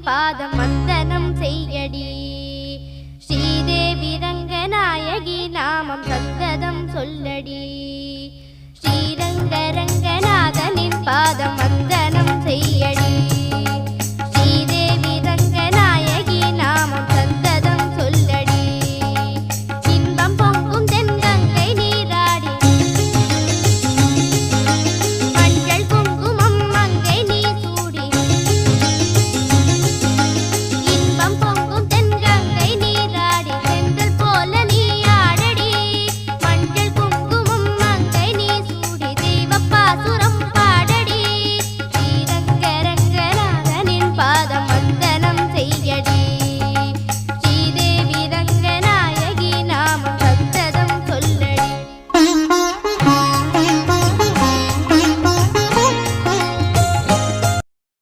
பாதம் வந்தனம் செய்யடி ஸ்ரீதேவி ரங்கநாயகி நாமம் சங்கதம் சொல்லடி ஸ்ரீரங்க ரங்கநாதனின் பாதம்